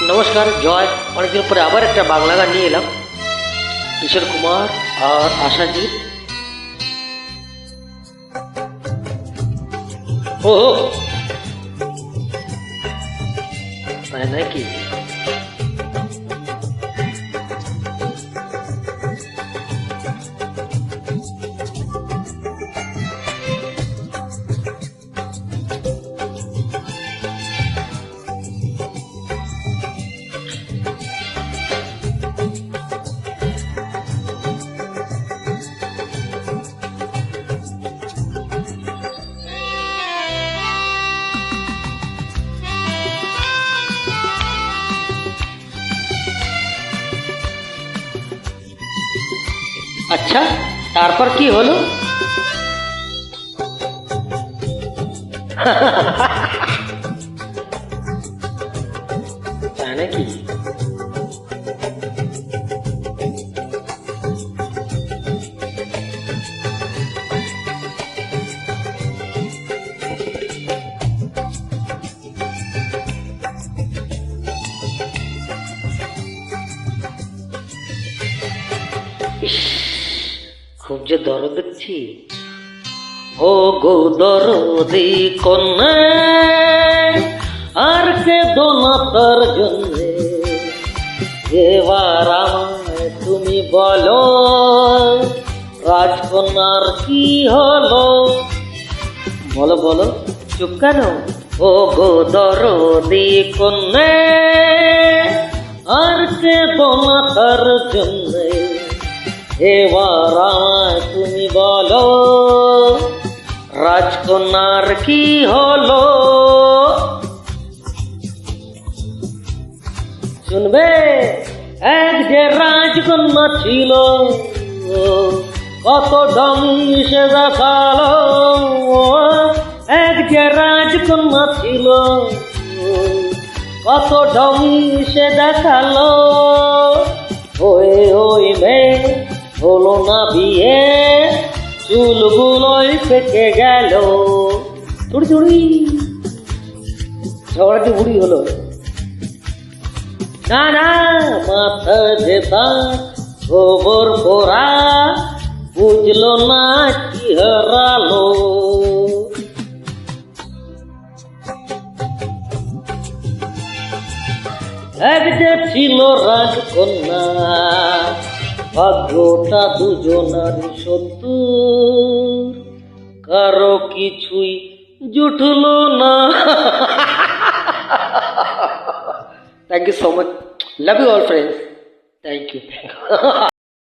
নমস্কার, জয়। অনেকদিন পরে আবার একটা বাংলা গান নিয়ে এলাম, কিশোর কুমার আর আশাজিৎ। ও তাই নাকি? আচ্ছা, তারপর কি হলো? তাই নাকি? খুব যে দরদ দেখছি। ও গো দরদি কন্যা, আর কে দোনা তার জন্যে, এবার আমায় তুমি বলো, রাজকন্যার কি হলো? বলো বলো, চুপ কেন? ও গো দরদি কন্যা, আর কে দোনা তার জন্যে, এবার আমায় তুমি বলো, রাজকন্যার কি হলো? শুনবে, এক যে রাজকন্যা ছিল, কত ঢঙি সে দেখালো। এক যে রাজকন্যা ছিল, কত ঢঙি সে দেখালো। ওই ওই মেয়ে হলো না বিয়ে, চুলগুলোই পেকে গেল। চুড়ি চুড়ি ঝগড়াটি বুড়ি হলো। না না, মাথা যেতা গোবর পোড়া, বুঝলো না কি হারালো। এক যে ছিল রাজকন্যা, ভাগ্যটা দুজনারই সত্তর, কারো কিছুই জুটলো না। Thank you so much. Love you all friends. Thank you.